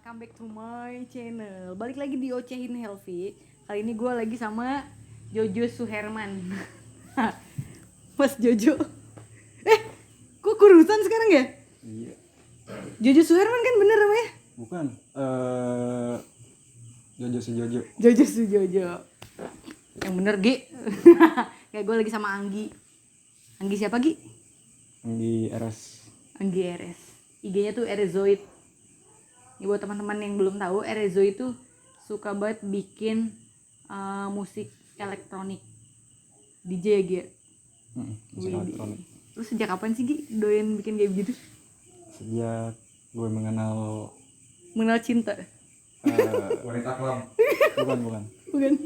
welcome back to my channel. Balik lagi di Ocehin Healthy. Kali ini gue lagi sama Jojo Suherman. Mas Jojo. Kok kurusan sekarang ya? Iya. Jojo Suherman kan bener namanya? Bukan. Jojo si Jojo. Jojo Su Jojo. Yang bener, Gi. Kayak gue lagi sama Anggi. Anggi siapa, Gi? Anggi RS. Anggi RS. IG-nya tuh Erezoid. Ini buat teman-teman yang belum tahu, Erezoid itu suka banget bikin musik elektronik. DJ ya, Gi? Musik elektronik. Lu sejak kapan sih, Gi, doyan bikin kayak begitu? Sejak gue mengenal cinta. wanita kelam. Bukan. Bukan.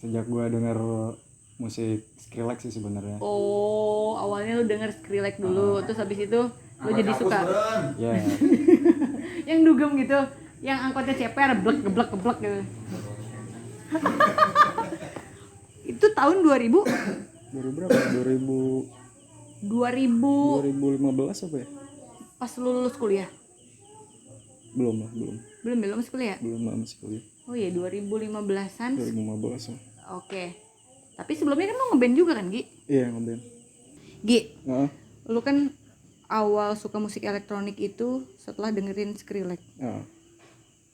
Sejak gue denger musik Skrillex sih sebenarnya. Oh, awalnya lu denger Skrillex dulu, terus habis itu lu jadi suka. Ya. Yang dugem gitu, yang angkotnya ceper, geblek gitu. Itu tahun 2000? 2000 berapa? 2015 apa ya? Pas lu lulus kuliah? Belum. Belum masih kuliah? Belum masih kuliah. Oh iya, 2015-an. 2015 lah. Oke. Tapi sebelumnya kan lu ngeband juga kan, Gi? Iya, ngeband. Gi, Heeh. lu kan awal suka musik elektronik itu setelah dengerin Skrillex.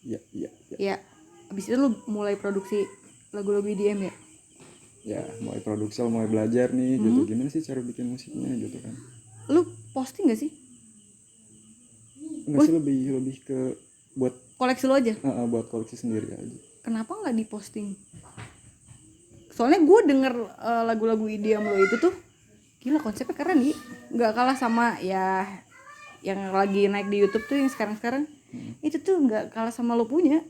Iya. Ya, abis itu lu mulai produksi lagu-lagu EDM ya? Ya, mulai produksi, mulai belajar nih gitu. Gimana sih cara bikin musiknya gitu kan. Lu posting gak sih? Enggak sih, lebih ke buat Koleksi lu aja? buat koleksi sendiri aja. Kenapa gak diposting? Soalnya gue denger lagu-lagu EDM lo itu tuh gila, konsepnya keren, Gi. Gak kalah sama ya yang lagi naik di YouTube tuh yang sekarang-sekarang. Itu tuh gak kalah sama lo punya.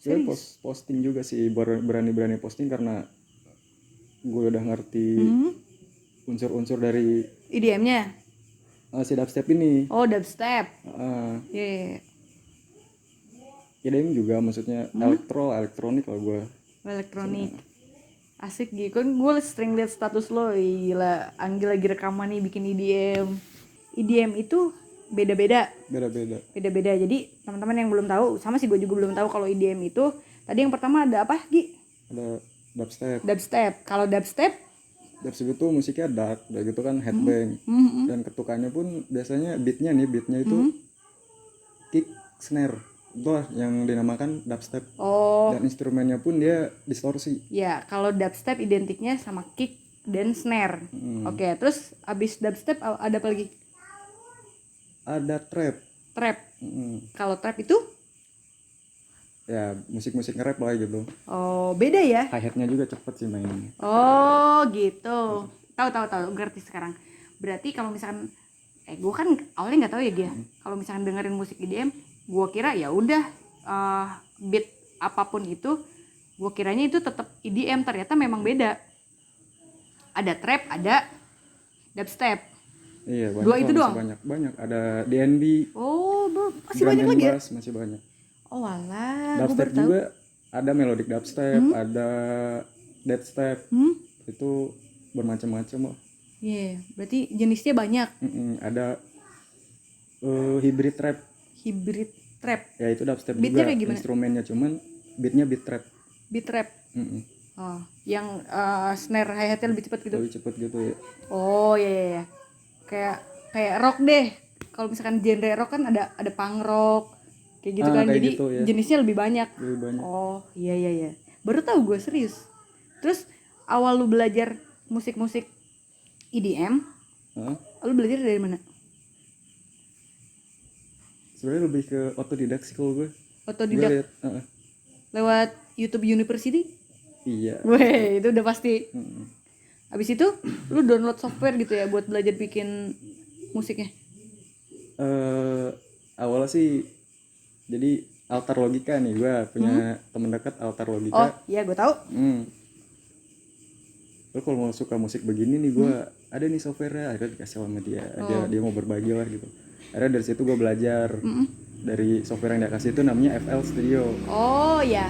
Saya posting juga sih, berani posting karena gue udah ngerti unsur-unsur dari EDM-nya? si dubstep ini. Oh, dubstep. Yeah. EDM juga maksudnya elektronik lah gue. Elektronik. Asik gitu. Kan gue sering liat status lo, gila, Anggi lagi rekaman nih bikin EDM. EDM itu beda-beda. Jadi teman-teman yang belum tahu, sama sih gue juga belum tahu kalau EDM itu tadi yang pertama ada apa, Gi? Ada Dubstep. Kalau dubstep itu musiknya dark, udah gitu kan headbang. Dan ketukannya pun biasanya beatnya itu kick, snare. Itulah yang dinamakan dubstep. Dan instrumennya pun dia distorsi. Ya, kalau dubstep identiknya sama kick dan snare. Oke, terus abis dubstep ada apa lagi? Ada trap. Kalau trap itu? Ya, musik-musik nge-rap lah gitu. Oh, beda ya? Hi-hatnya juga cepet sih mainnya. Oh, gitu. Tahu, ngerti sekarang. Berarti kalau misalkan gue kan awalnya nggak tahu ya dia. Kalau misalkan dengerin musik EDM, gue kira ya udah beat apapun itu, gue kiranya itu tetap EDM. Ternyata memang beda. Ada trap, ada dubstep. Iya, banyak. Dua itu doang? Banyak. Ada DNB. Oh, masih banyak lagi ya? Masih banyak. Oh alah, dubstep juga ada melodic dubstep, ada deadstep. Itu bermacam-macam lah. Iya, berarti jenisnya banyak. Ada hybrid trap. Ya itu dubstep beatnya juga, instrumennya cuman beatnya beat trap. Oh, yang snare hi-hatnya lebih cepat gitu. Lebih cepat gitu ya. Oh iya. Kayak rock deh. Kalau misalkan genre rock kan ada punk rock. Kayak gitu kan. Jadi gitu, ya. Jenisnya lebih banyak. Oh, iya. Baru tahu gue, serius. Terus awal lu belajar musik-musik EDM, lu belajar dari mana? Sebenarnya lebih ke otodidak sih kalau gue. Otodidak? Lewat YouTube University? Iya. Weh, itu udah pasti. Habis itu lu download software gitu ya buat belajar bikin musiknya? Awalnya sih jadi Altar Logika nih, gue punya temen dekat Altar Logika. Oh iya, gue tahu. Lo kalau mau suka musik begini nih, gue ada nih software-nya, akhirnya dikasih sama dia. Dia mau berbagi lah gitu. Akhirnya dari situ gue belajar. Dari software yang dia kasih itu namanya FL Studio. Oh ya,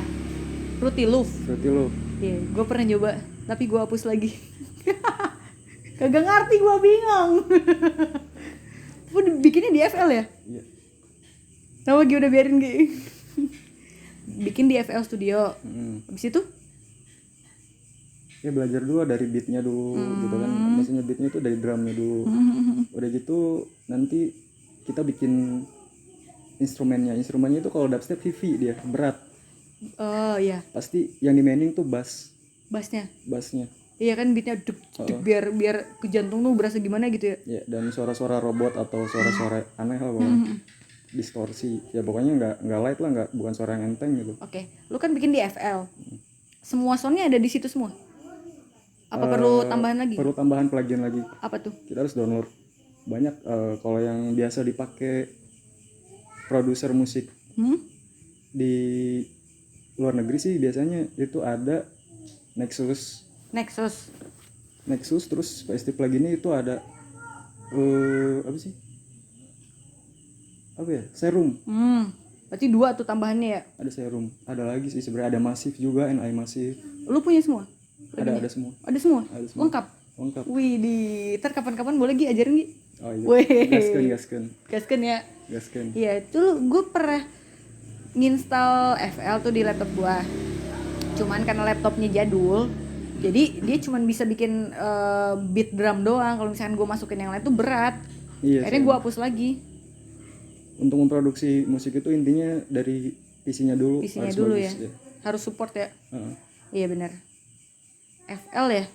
Fruity Loop. Iya, gue pernah coba, tapi gue hapus lagi. Kagak ngerti, gue bingung. Lu bikinnya di FL ya? Iya. Tahu Gi, udah biarin Gi. Bikin di FL Studio. Habis itu ya belajar dulu dari beatnya dulu gitu kan, maksudnya beatnya itu dari drumnya dulu. Udah gitu nanti kita bikin instrumennya itu kalau dubstep heavy, dia berat, oh iya, pasti yang dimainin tuh bassnya. bassnya Iya kan beatnya duk duk, biar ke jantung tuh berasa gimana gitu ya. ya, dan suara-suara robot atau suara-suara aneh lah pokoknya, distorsi ya, pokoknya nggak light lah, nggak, bukan suara yang enteng gitu. Oke, lu kan bikin di FL. Semua soundnya ada di situ semua. Apa perlu tambahan lagi? Perlu tambahan plugin lagi, Apa tuh? kita harus download banyak. Kalau yang biasa dipakai produser musik di luar negeri sih biasanya itu ada Nexus, terus PST pluginnya itu ada apa sih, apa ya, Serum. Berarti 2 tuh tambahannya ya. Ada Serum, ada lagi sih sebenarnya, ada Massive juga, NI Massive. Lu punya semua? Ada semua. Ada semua? Ada semua. Lengkap. Wih, Ntar kapan-kapan boleh Gi ajarin Gi. oh iya. Wih. Gaskeun ya. Gaskeun. Iya, itu gue pernah nginstal FL tuh di laptop gua. Cuman karena laptopnya jadul, jadi dia cuman bisa bikin beat drum doang. Kalau misalkan gue masukin yang lain tuh berat. Iya, akhirnya gue hapus lagi. Untuk memproduksi musik itu intinya dari PC-nya dulu. PC-nya harus dulu bagus, ya. Harus support ya. Iya benar. FL ya.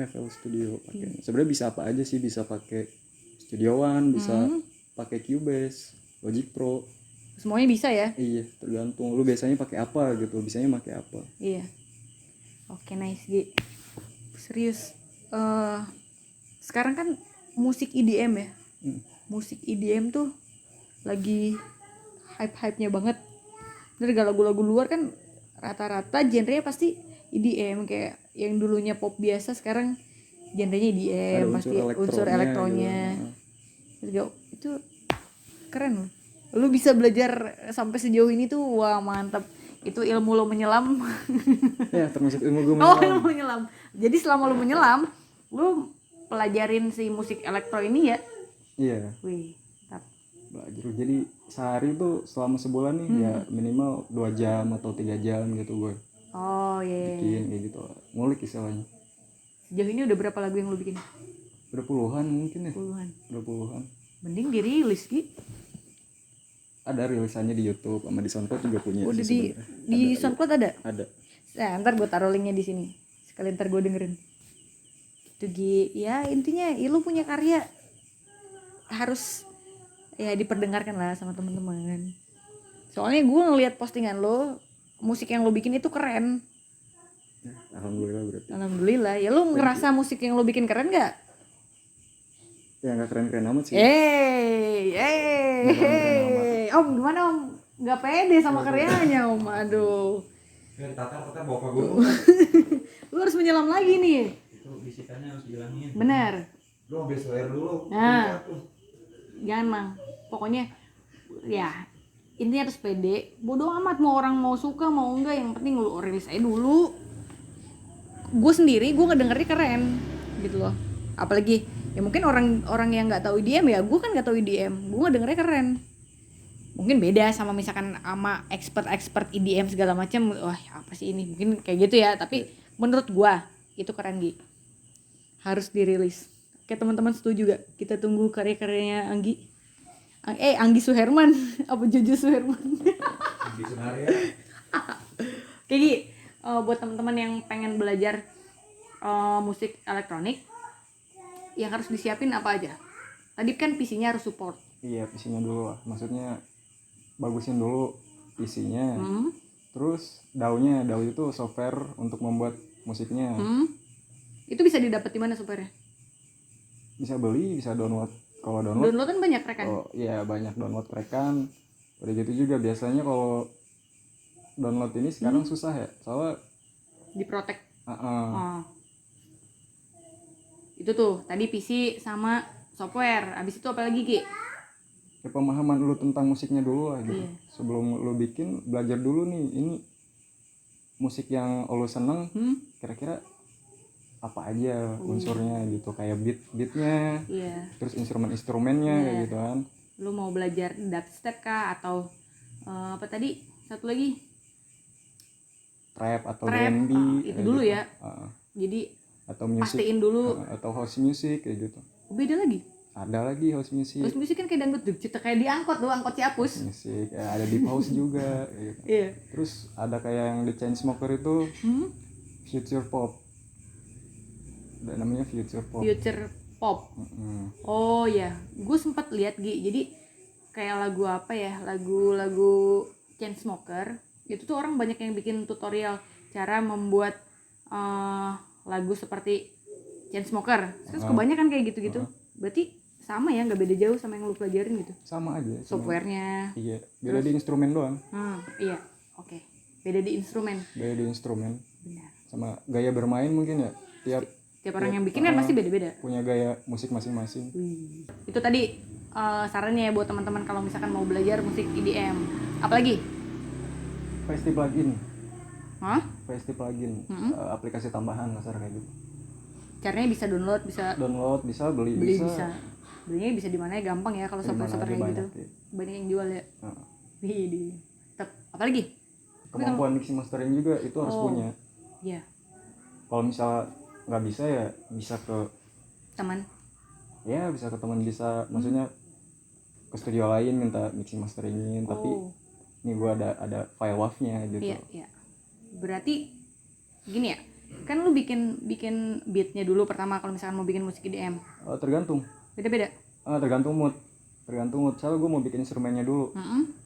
FL Studio pakai. Sebenarnya bisa apa aja sih, bisa pakai Studio One, bisa pakai Cubase, Logic Pro. Semuanya bisa ya. Iya, tergantung lu biasanya pakai apa gitu, bisanya pakai apa. Iya. Oke, nice Gi. Serius. Sekarang kan musik EDM ya. Musik EDM tuh lagi hype-hypenya banget. Dari lagu-lagu luar kan rata-rata genrenya pasti EDM, kayak yang dulunya pop biasa sekarang genrenya EDM, pasti unsur elektronya. Gitu. Itu keren loh. Lu bisa belajar sampai sejauh ini tuh, wah mantap. Itu ilmu lo menyelam. Ya, termasuk ilmu gue menyelam. Oh, ilmu menyelam. Jadi selama lu menyelam, lu pelajarin si musik elektro ini ya? Iya. Wih, mantap. Belajar. Jadi sehari tuh selama sebulan nih ya minimal 2 jam atau 3 jam gitu gue. Oh iya. Bikin kayak gitu. Ngulik istilahnya. Sejauh ini udah berapa lagu yang lu bikin? Udah puluhan mungkin ya. Udah puluhan. Mending dirilis Ki. Ada rilisannya di YouTube sama di SoundCloud juga punya. Udah di SoundCloud ada? Ada. Nah, ntar gue taruh linknya di sini. Sekalian ntar gue dengerin. Itu Gi, ya intinya ya, lu punya karya harus ya diperdengarkan lah sama teman-teman. Soalnya gue ngelihat postingan lo, musik yang lo bikin itu keren. Alhamdulillah berarti. Alhamdulillah. Ya lo ngerasa musik yang lo bikin keren gak? Ya nggak keren-keren amat sih. Om gimana Om? Nggak pede sama karyanya Om. Aduh. Tatar bawa ke gunung. Lu harus menyelam lagi nih. Itu bisikannya harus dihilangin. Bener. Lu ambil seler dulu. Nah, jangan Mang. Pokoknya ya intinya harus pede. Bodoh amat mau orang mau suka mau enggak, yang penting lu rilis aja dulu. Gue sendiri gue ngedengernya keren gitu loh. Apalagi ya mungkin orang yang nggak tahu EDM, ya gue kan nggak tahu EDM, gue ngedengernya keren. Mungkin beda sama misalkan sama expert EDM segala macam, wah apa sih ini, mungkin kayak gitu ya. Tapi menurut gue itu keren Gi, harus dirilis. Oke teman-teman setuju gak kita tunggu karya-karyanya Anggi? Anggi Suherman apa Jojo Suherman? Di Sunaria. Oke Gi, buat teman-teman yang pengen belajar musik elektronik, yang harus disiapin apa aja? Tadi kan PC-nya harus support. Iya, PC-nya dulu lah. Maksudnya bagusin dulu PC-nya. Terus DAW-nya, DAW itu software untuk membuat musiknya. Itu bisa didapat di mana software-nya? Bisa beli, bisa download. Kalau download kan banyak rekan. Oh iya, banyak download rekan. Udah gitu juga biasanya kalau download ini sekarang susah ya, soalnya diprotek. Itu tuh tadi PC sama software. Abis itu apa lagi Ki? Ya pemahaman lu tentang musiknya dulu lah gitu. Sebelum lu bikin, belajar dulu nih, ini musik yang lu seneng kira-kira apa aja unsurnya gitu, kayak beatnya, terus instrumennya kayak gitu kan. Lu mau belajar dubstep kah atau Apa tadi satu lagi, Trap atau trap, R&B itu kayak dulu gitu. ya. Jadi Atau music pastiin dulu. atau house music kayak gitu. Beda lagi. Ada lagi house music. Terus musik kan kayak dangdut tuh, kayak di angkot tuh, angkot Ciapus. Music ya, ada deep house juga kayak gitu. Iya. Terus ada kayak yang The Chainsmokers itu future pop. Ada namanya future pop. Future pop. Oh ya, gue sempat lihat jadi kayak lagu apa ya, lagu Chainsmokers itu tuh orang banyak yang bikin tutorial cara membuat lagu seperti Chainsmokers. Terus kebanyakan kayak gitu-gitu. Berarti sama ya, nggak beda jauh sama yang lu pelajarin gitu. Sama aja. Softwarenya. Iya, beda di instrumen doang. Iya, oke. Beda di instrumen. Beda di instrumen. Benar. Sama gaya bermain mungkin ya. Tiap orang yang bikin kan pasti beda-beda. Punya gaya musik masing-masing. Itu tadi sarannya ya buat teman-teman kalau misalkan mau belajar musik EDM. Apalagi? Festi plugin. Hah? Festi plugin. Aplikasi tambahan kasar kayak gitu. Caranya bisa download, bisa beli bisa. Belinya bisa di mana ya, gampang ya kalau software kayak gitu. Ya. Banyak yang jual ya. Widih. Apalagi? Kemampuan mixing mastering juga itu harus punya. Iya. Kalau misalnya nggak bisa ya bisa ke Teman. Ya bisa ke teman, bisa maksudnya ke studio lain minta mixing masteringin, tapi ini gua ada file WAV-nya gitu. Iya. Berarti gini ya, kan lu bikin beatnya dulu pertama kalau misalkan mau bikin musik EDM. Tergantung. Beda-beda. Tergantung mood. Soalnya gue mau bikin instrumennya dulu.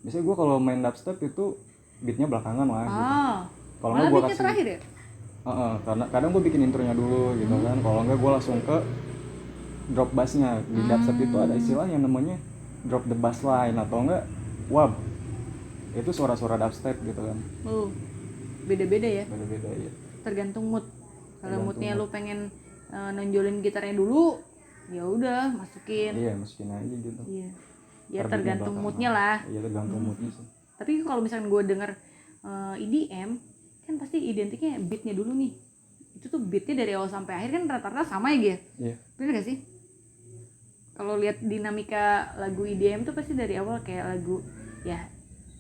Biasanya gue kalau main dubstep itu beatnya belakangan lah. Gitu. Kalau nggak gue kasih. Terakhir ya? Karena kadang gue bikin intronya dulu gitu kan. Kalau nggak gue langsung ke drop bassnya. Di dubstep itu ada istilah yang namanya drop the bass line atau enggak wab. Itu suara-suara dubstep gitu kan. Beda-beda ya? Beda-beda ya. Tergantung mood. Kalau moodnya lu pengen nonjolin gitarnya dulu, ya udah masukin. Iya, masukin aja gitu. Iya. Ya tergantung moodnya lah. Iya, tergantung moodnya sih. Tapi kalau misalkan gue denger EDM kan pasti identiknya beatnya dulu nih. Itu tuh beatnya dari awal sampai akhir kan rata-rata sama ya, Iya. Bener gak sih? Kalau lihat dinamika lagu EDM tuh pasti dari awal kayak lagu ya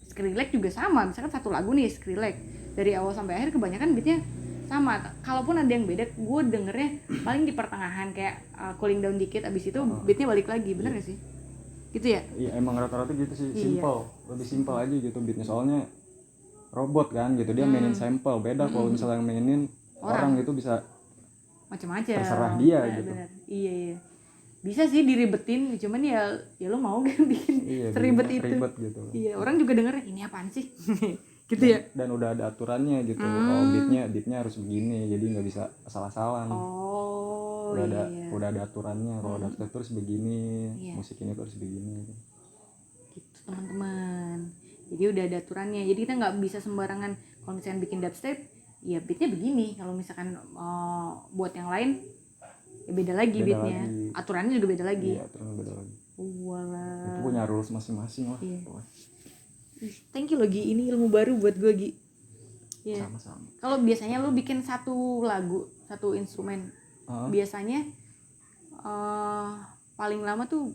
Skrillex juga sama. Misalkan satu lagu nih Skrillex, dari awal sampai akhir kebanyakan beatnya sama. Kalaupun ada yang beda, gue dengernya paling di pertengahan kayak cooling down dikit, abis itu beatnya balik lagi. Bener gak sih? Gitu ya? Iya, emang rata-rata gitu sih. Simple, lebih simple aja gitu beatnya, soalnya robot kan gitu, dia mainin sample. Beda kalau misalnya yang mainin orang itu bisa macam-macam, terserah dia gitu. Bener. Iya bisa sih diribetin, cuman ya lo mau kan bikin seribet itu. Ribet gitu. Iya, orang juga dengernya ini apaan sih gitu ya. Dan udah ada aturannya gitu. Beatnya harus begini, jadi nggak bisa asal-asalan. Udah ada aturannya. Kalau dubstep terus begini, musik ini terus begini. Gitu teman-teman. Jadi udah ada aturannya. Jadi kita nggak bisa sembarangan kalau misalkan bikin dubstep, ya beatnya begini. Kalau misalkan buat yang lain, ya beda lagi beatnya. Aturannya juga beda lagi. Iya, aturannya beda lagi. Walah. Itu punya rules masing-masing lah. Iya. Thank you loh Gi, ini ilmu baru buat gue Gi. Iya. Sama-sama. Kalau biasanya lu bikin satu lagu, satu instrumen, biasanya paling lama tuh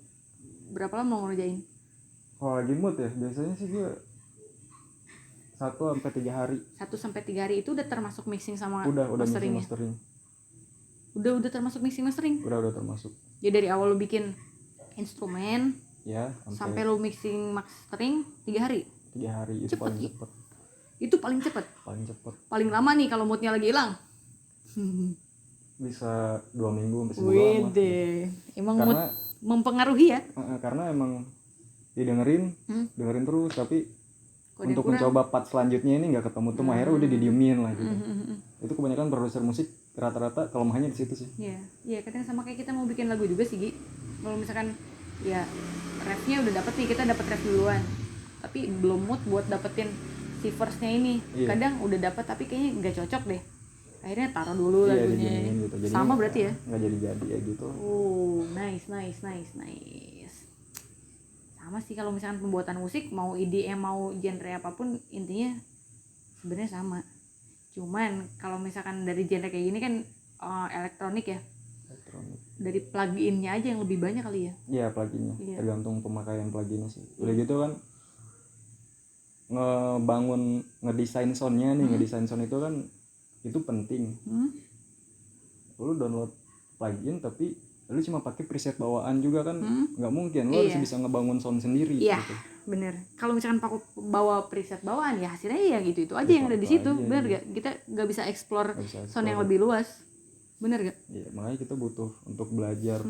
berapa lama mau ngerjain? Kalau lagi mood ya, biasanya sih gue 1-3 hari. 1-3 hari itu udah termasuk mixing sama Udah masteringnya? mastering. Udah termasuk mixing mastering? Udah termasuk. Ya dari awal lu bikin instrumen, Ya, sampai lu mixing mastering 3 hari? 3 hari itu cepet, paling cepet. Itu paling cepet? Paling lama nih kalau moodnya lagi hilang? Bisa 2 minggu sampai sebulan. Wede, emang karena, mood mempengaruhi ya? Karena emang dengerin terus, tapi Kode untuk kurang. mencoba part selanjutnya ini nggak ketemu tuh, akhirnya udah didiemin lah gitu. Itu kebanyakan produser musik rata-rata kelemahannya di situ sih. Iya kadang sama kayak kita mau bikin lagu juga sih Gi. Kalau misalkan ya refnya udah dapet nih, kita dapet ref duluan, tapi belum mood buat dapetin si verse-nya ini. Kadang udah dapet tapi kayaknya nggak cocok deh, akhirnya taruh dulu lagunya gitu. Jadi sama berarti ya nggak jadi ya gitu. Nice. Sama sih kalau misalkan pembuatan musik, mau EDM mau genre apapun, intinya sebenarnya sama. Cuman kalau misalkan dari genre kayak gini kan elektronik ya, dari plugin-nya aja yang lebih banyak kali ya. Iya, pluginnya. Tergantung pemakaian pluginnya sih. Udah gitu kan ngedesain soundnya nih, ngedesain sound itu kan itu penting. Lu download plugin tapi lu cuma pakai preset bawaan juga kan nggak mungkin. Lu harus bisa ngebangun sound sendiri gitu. Bener. Kalau misalkan pakai bawa preset bawaan ya hasilnya ya gitu aja yang ada di situ. Bener gak? Kita nggak bisa explore sound yang lebih luas. Bener gak? Iya, makanya kita butuh untuk belajar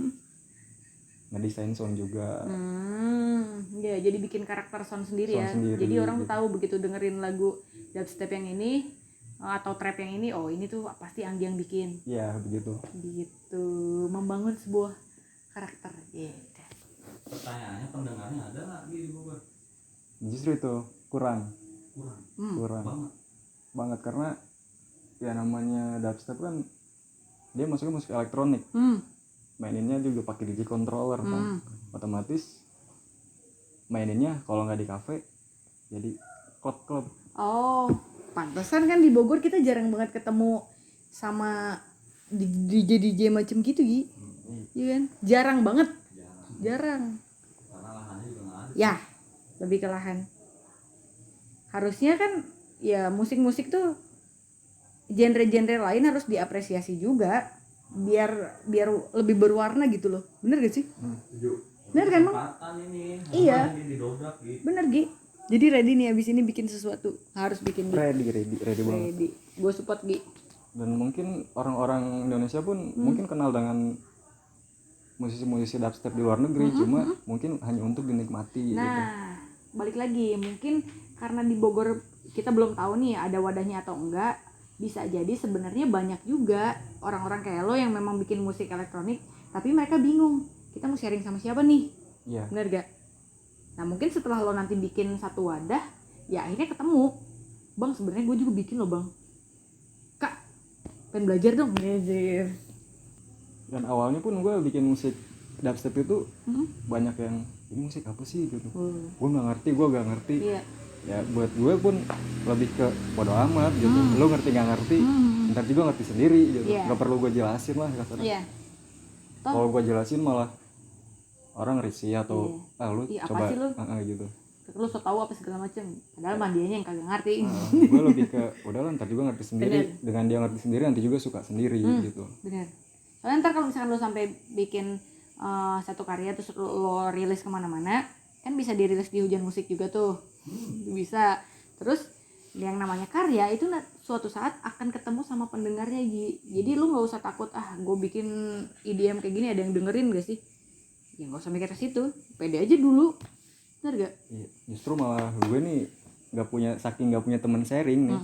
ngedesain sound juga. Ya, jadi bikin karakter sound sendiri ya. Jadi orang tuh tahu begitu dengerin lagu dubstep yang ini atau trap yang ini, oh ini tuh pasti Anggi yang bikin. Iya, begitu. Gitu, membangun sebuah karakter. Pertanyaannya pendengarnya ada nggak di Bogor? Justru itu kurang banget karena ya namanya dubstep kan dia masuknya musik elektronik. Maininnya juga pakai DJ controller kan, otomatis maininnya kalau nggak di kafe jadi klub. Oh, pantesan kan di Bogor kita jarang banget ketemu sama DJ macem gitu Gi. Iya kan? Jarang banget. Jarang. Karena lahannya juga nggak ada. Ya, lebih ke lahan. Harusnya kan ya musik-musik tuh genre-genre lain harus diapresiasi juga biar lebih berwarna gitu loh. Bener gak sih? Bener kan Bang? Ini, iya. Didobrak, gitu. Bener Gi. Jadi ready nih abis ini bikin sesuatu. Harus bikin Gi. Ready banget. Gue support Gi. Dan mungkin orang-orang Indonesia pun mungkin kenal dengan musisi-musisi dubstep di luar negeri, cuma mungkin hanya untuk dinikmati. Nah, balik lagi mungkin karena di Bogor kita belum tahu nih ada wadahnya atau enggak. Bisa jadi sebenarnya banyak juga orang-orang kayak lo yang memang bikin musik elektronik, tapi mereka bingung kita mau sharing sama siapa nih. Iya. Bener gak? Nah mungkin setelah lo nanti bikin satu wadah, ya akhirnya ketemu, Bang sebenarnya gue juga bikin lo Bang, Kak pengen belajar dong. Dan awalnya pun gue bikin musik dubstep itu banyak yang ini musik apa sih gitu. Gue gak ngerti. Iya. Ya buat gue pun lebih ke bodo amat gitu. Lo ngerti gak ngerti, ntar juga ngerti sendiri gitu. Gak perlu gue jelasin lah kasarnya. Kalau gue jelasin malah orang risih atau lu coba sih lu? Gitu. Lu so tau apa segala macem, padahal mandianya yang kagak ngerti. Gue lebih ke udahlah ntar juga ngerti sendiri. Dengan dia ngerti sendiri nanti juga suka sendiri gitu. Bener. Soalnya ntar kalau misalkan lo sampai bikin satu karya terus lo rilis kemana-mana, kan bisa dirilis di Hujan Musik juga tuh. Bisa. Terus yang namanya karya itu suatu saat akan ketemu sama pendengarnya jadi lu nggak usah takut gue bikin EDM kayak gini ada yang dengerin gak sih, ya nggak usah mikir ke situ, pede aja dulu. Bener gak? Iya, justru malah gue nih nggak punya teman sharing nih.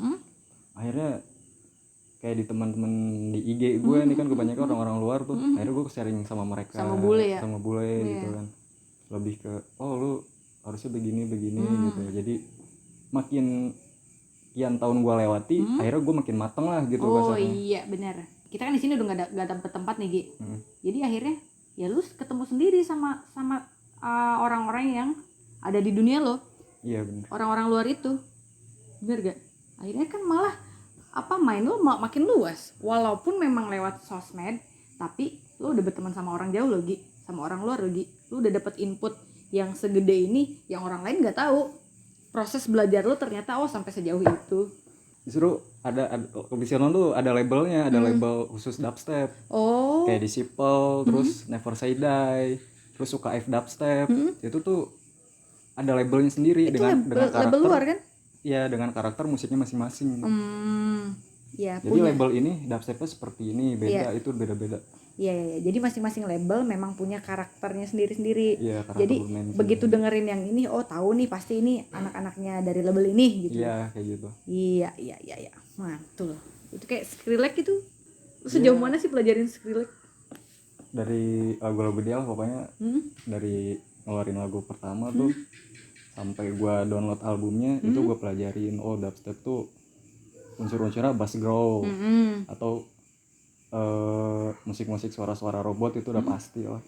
Akhirnya kayak di teman-teman di IG gue nih kan kebanyakan orang-orang luar tuh. Akhirnya gue sharing sama mereka, sama bule gitu kan. Lebih ke lu harusnya begini gitu. Jadi makin kian tahun gue lewati, akhirnya gue makin mateng lah gitu kasarnya. Iya benar. Kita kan di sini udah gak dapet tempat nih Gi. Jadi akhirnya ya lu ketemu sendiri sama orang-orang yang ada di dunia lo. Iya benar. Orang-orang luar itu, bener gak? Akhirnya kan malah main lo makin luas. Walaupun memang lewat sosmed, tapi lo udah berteman sama orang jauh lo Gi, sama orang luar lo Gi. Lo udah dapet input yang segede ini yang orang lain nggak tahu. Proses belajar lo ternyata sampai sejauh itu. Justru ada Visionon tuh ada labelnya, ada label khusus dubstep. Kayak Disciple, terus Never Say Die, terus Suka F Dubstep. Itu tuh ada labelnya sendiri itu dengan karakter. Label luar kan? Iya, dengan karakter musiknya masing-masing. Ya, jadi punya. Label ini dubstepnya seperti ini, beda itu beda-beda. Iya. Jadi masing-masing label memang punya karakternya sendiri-sendiri. Iya, jadi begitu dengerin yang ini, tahu nih pasti ini anak-anaknya dari label ini gitu. Iya, kayak gitu. Iya. Mantul. Itu kayak Skrillex itu. Sejauh mana sih pelajarin Skrillex? Dari lagu-lagu dia pokoknya. Dari ngeluarin lagu pertama tuh sampai gua download albumnya itu gua pelajarin dubstep tuh unsur-unsurnya bass growl atau musik-musik suara-suara robot itu udah pasti lah,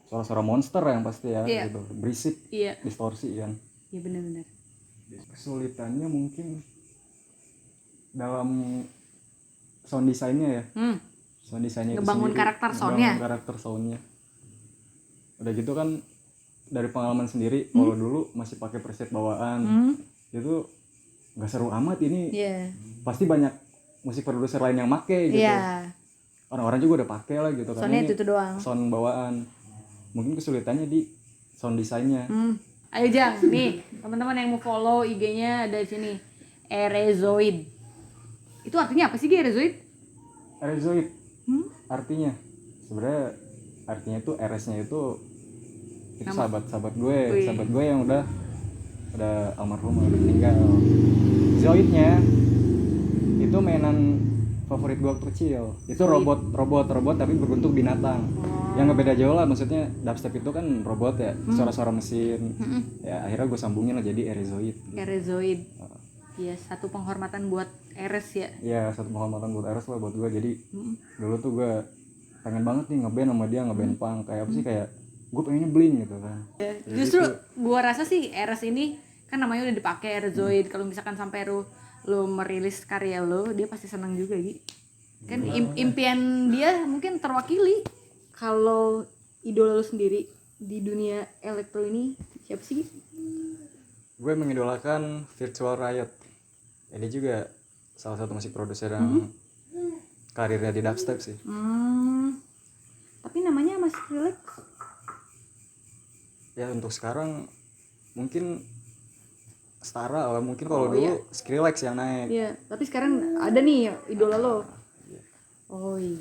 suara-suara monster yang pasti ya gitu, berisik, distorsi kan. Iya benar-benar. Kesulitannya mungkin dalam sound design-nya ya. Sound design-nya ngebangun karakter soundnya. Udah gitu kan dari pengalaman sendiri, kalau dulu masih pakai preset bawaan, itu nggak seru amat ini. Iya. Pasti banyak musik produser lain yang make gitu. Iya. Orang-orang juga udah pakai lah gitu. Karena Soundnya ini itu doang. sound bawaan. Mungkin kesulitannya di sound desainnya. Ayo Jang, nih teman-teman yang mau follow IG-nya ada di sini. Erezoid. Itu artinya apa sih Gi, Erezoid? Erezoid. Artinya sebenarnya artinya itu RS-nya itu sahabat gue. Wih. Sahabat gue yang udah almarhum, udah meninggal. Zoidnya itu mainan favorit gue waktu kecil. Itu robot tapi berbentuk binatang. Yang ngebeda jauh lah, maksudnya dubstep itu kan robot ya, suara-suara mesin. Ya akhirnya gue sambungin lah jadi Erezoid. Erezoid. Iya, satu penghormatan buat Eres ya. Ya satu penghormatan buat Eres lah buat gue. Jadi dulu tuh gue pengen banget nih ngeband sama dia, ngeband punk. Kayak apa sih, kayak gue pengennya Blink gitu kan. Justru gua rasa sih Eres ini kan namanya udah dipakai Erezoid. Kalau misalkan sampai lu merilis karya lu, dia pasti senang juga Gi. Kan impian dia mungkin terwakili. Kalau idola lu sendiri di dunia elektro ini siapa sih Gi? Gue mengidolakan Virtual Riot. Ini juga salah satu musik produser yang karirnya di dubstep sih. Tapi namanya masih relax. Ya untuk sekarang mungkin setara lah, mungkin kalau dulu Skrillex yang naik. Iya, tapi sekarang ada nih idola lo. Oh iya.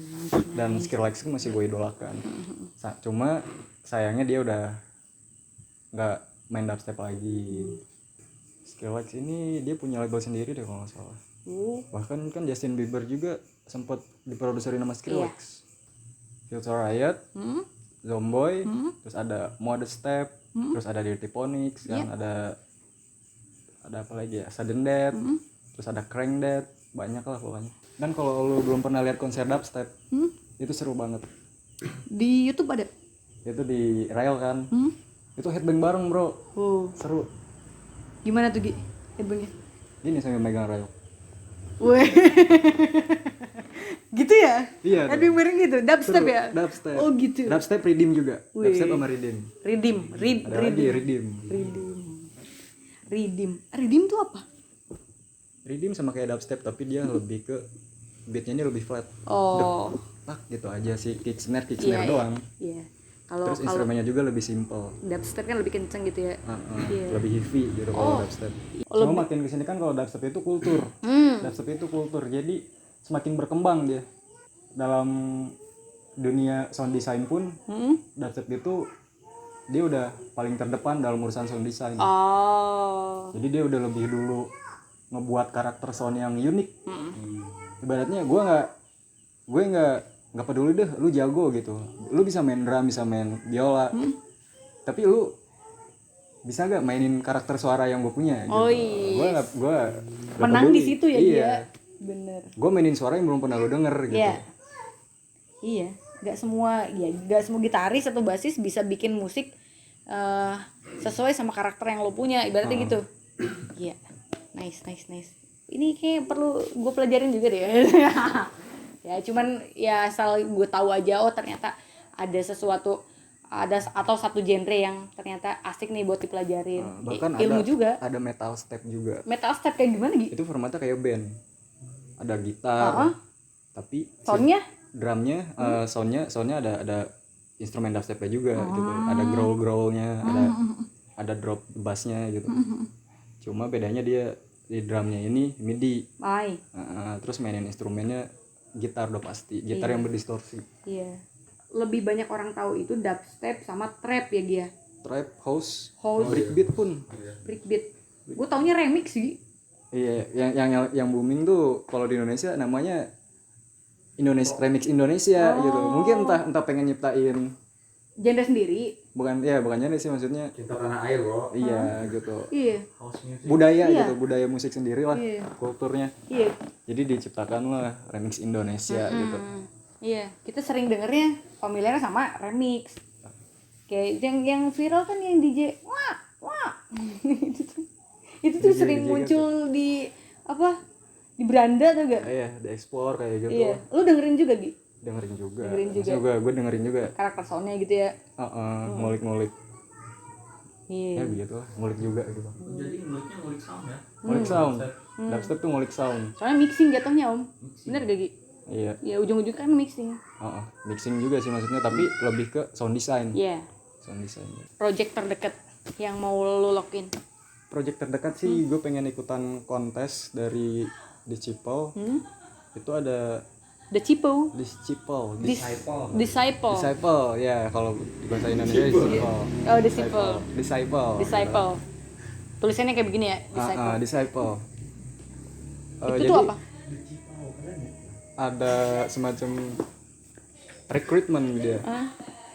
Dan Skrillex itu masih gue idolakan. Cuma sayangnya dia udah nggak main dubstep lagi. Skrillex ini dia punya label sendiri deh kalau nggak salah. Bahkan kan Justin Bieber juga sempat diproduserin sama Skrillex. Virtual Riot, Zomboy, terus ada Mode Step, terus ada Dirty Phonics, kan ada apa lagi ya, Sudden Death, terus ada Crank Death, banyak lah pokoknya. Dan kalau lu belum pernah lihat konser dubstep, itu seru banget. Di YouTube ada? Itu di Rail kan, itu headbang bareng bro, seru. Gimana tuh Gi headbangnya? Gini sambil megang Rail. Weh. Gitu ya? Iya. Headbang bareng gitu, dubstep Seru. ya? Dubstep. Oh gitu. Dubstep Redeem juga. Wih. Dubstep sama Redeem. Ada lagi Redeem. Redeem tuh apa? Redeem sama kayak dubstep tapi dia lebih ke beatnya ini lebih flat. Oh. Tak gitu aja sih, kick snare Iya, doang. Iya. Kalau Terus instrumennya juga lebih simple. dubstep kan lebih kenceng gitu ya. Iya. Lebih heavy gitu kalau dubstep. Cuma makin kesini kan kalau dubstep itu kultur. Dubstep itu kultur, jadi semakin berkembang dia. Dalam dunia sound design pun, dubstep itu dia udah paling terdepan dalam urusan sound design. Oh. Jadi dia udah lebih dulu ngebuat karakter sound yang unik. Ibaratnya gue nggak peduli deh lu jago gitu, lu bisa main drum, bisa main biola, tapi lu bisa gak mainin karakter suara yang gue punya gitu. Oh iya. Gue Menang di situ ya iya. dia. Bener. Gue mainin suara yang belum pernah lu denger gitu. Iya. Gak semua gitaris atau basis bisa bikin musik sesuai sama karakter yang lo punya, ibaratnya gitu. Iya. Nice. Ini kayak perlu gue pelajarin juga deh. Ya cuman ya asal gue tahu aja, oh ternyata ada sesuatu, atau satu genre yang ternyata asik nih buat dipelajarin. Bahkan Ilmu juga. ada metal step juga. Metal step kayak gimana gitu? Itu formatnya kayak band. Ada gitar, tapi Soundnya? Drumnya, soundnya ada instrumen dubstepnya juga gitu. Ada growl-growlnya, ada drop bassnya gitu. Cuma bedanya dia di drumnya ini MIDI. Terus mainin instrumennya gitar udah pasti, gitar yang berdistorsi. Iya. Lebih banyak orang tahu itu dubstep sama trap ya dia. Trap, house, breakbeat pun. Breakbeat. Gue taunya remix sih. Iya, yang booming tuh kalau di Indonesia namanya remix Indonesia gitu. Mungkin entah pengen nyiptain genre sendiri. Bukan genre sih, maksudnya Cinta tanah air bro. iya gitu. Iya. House music. Budaya gitu, budaya musik sendiri lah, kulturnya. Iya. Jadi diciptakanlah remix Indonesia gitu. Iya, kita sering dengernya familiar sama remix. Kayak yang viral kan yang DJ wah. itu tuh sering muncul di apa? Di beranda tuh gak? Iya, di explore kayak gitu. Iya. Lu dengerin juga Gi? Dengerin juga. Gue dengerin juga. Karakter soundnya gitu ya. ngulik-ngulik. Ya begitu lah, ngulik juga gitu. Jadi nguliknya ngulik sound ya. Ngulik sound. Dubstep tuh ngulik sound. Soalnya mixing jatuhnya Om. Bener gak Gi? Iya. Ya ujung-ujungnya kan mixing. Mixing juga sih maksudnya, tapi lebih ke sound design. Iya. Sound design. Project terdekat yang mau lo lokin. Project terdekat sih gue pengen ikutan kontes dari Disciple. Itu ada The Cipo. Disciple. Disciple. Ya kalau di bahasa Indonesia Disciple. Oh, Disciple. Disciple. Tulisannya kayak begini ya, Disciple. Disciple. Itu Jadi tuh apa? ada semacam recruitment dia.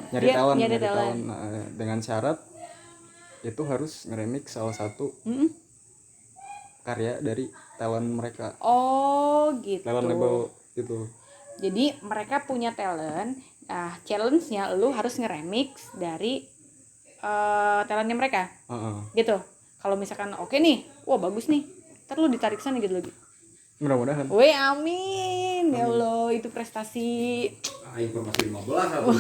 Nyari talent. Nah, dengan syarat itu harus nge-remix salah satu karya dari talent mereka. Oh, gitu. Talent label itu. Jadi mereka punya talent. Nah, challenge-nya lu harus nge-remix dari talentnya mereka. Gitu. Kalau misalkan oke nih, wah bagus nih. Ntar lu ditarik sana gitu lagi. Mudah-mudahan. Weh, amin. Ya Allah, itu prestasi. Informasi 15 atau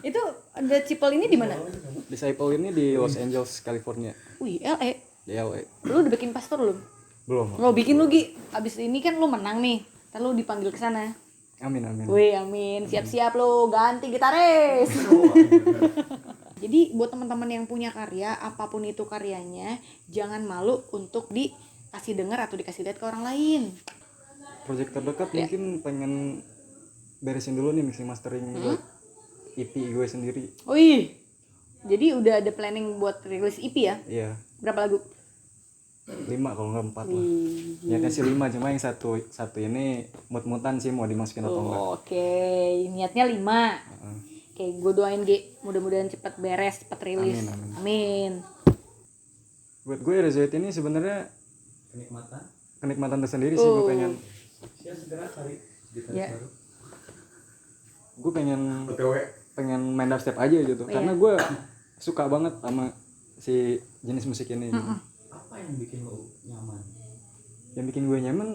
Itu The Ciple ini di mana? Disciple ini di Los Angeles, California. Wih, LA. Di LA. Lu udah bikin paspor belum? Belum. Lo bikin lu Gi. Abis ini kan lu menang nih. Ntar lu dipanggil ke sana. Amin. Wih, amin. Siap-siap lu ganti gitaris. Jadi buat teman-teman yang punya karya, apapun itu karyanya, jangan malu untuk dikasih dengar atau dikasih lihat ke orang lain. Project terdekat mungkin pengen beresin dulu nih mixing mastering buat EP gue sendiri. Wih. Jadi udah ada planning buat rilis EP ya? Iya. Berapa lagu? 5 kalau nggak 4 lah. Niatnya sih 5, cuma yang satu ini mut-mutan sih mau dimasukin atau enggak. Oke, niatnya 5. Oke, gue doain G, mudah-mudahan cepat beres, cepat rilis. Amin. Buat gue Rezoid ini sebenarnya kenikmatan tersendiri sih. Gue pengen segera cari ya. Gue pengen main dubstep aja gitu. Karena gue suka banget sama si jenis musik ini. Apa yang bikin lo nyaman? Yang bikin gue nyaman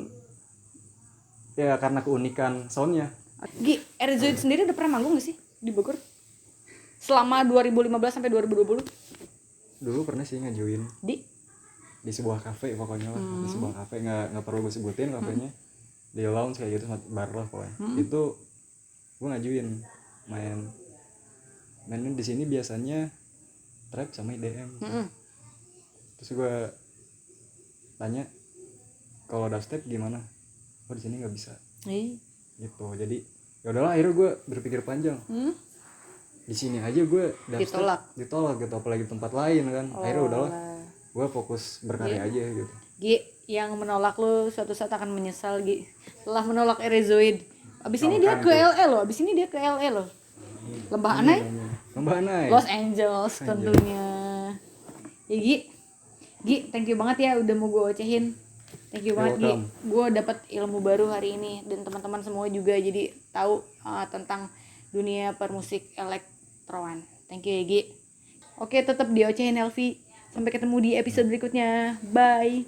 ya karena keunikan soundnya. Gi, Rezoid sendiri udah pernah manggung gak sih di Bogor? Selama 2015 sampai 2020? Dulu pernah sih ngajuin Di sebuah kafe pokoknya lah. Di sebuah kafe, nggak perlu gue sebutin kafenya. Di lounge kayak gitu, bar lah pokoknya. Itu gue ngajuin mainnya di sini biasanya trap sama IDM. Terus gue tanya kalau dubstep gimana? Oh di sini nggak bisa. Gitu. Jadi ya udahlah, akhirnya gue berpikir panjang. Di sini aja gue ditolak gitu, apalagi tempat lain kan. Akhirnya udahlah, gue fokus berkarya aja gitu. Gi, yang menolak lu suatu saat akan menyesal Gi. Setelah menolak Rezoid. Abis ini dia ke LA loh. Lembah Anai. Los Angeles tentunya. Ya Gi, thank you banget ya udah mau gue ocehin. Thank you banget Gi. Gue dapat ilmu baru hari ini dan teman-teman semua juga jadi tahu tentang dunia permusik elektroan. Thank you ya Gi. Oke, tetap diocehin Elvi. Sampai ketemu di episode berikutnya. Bye.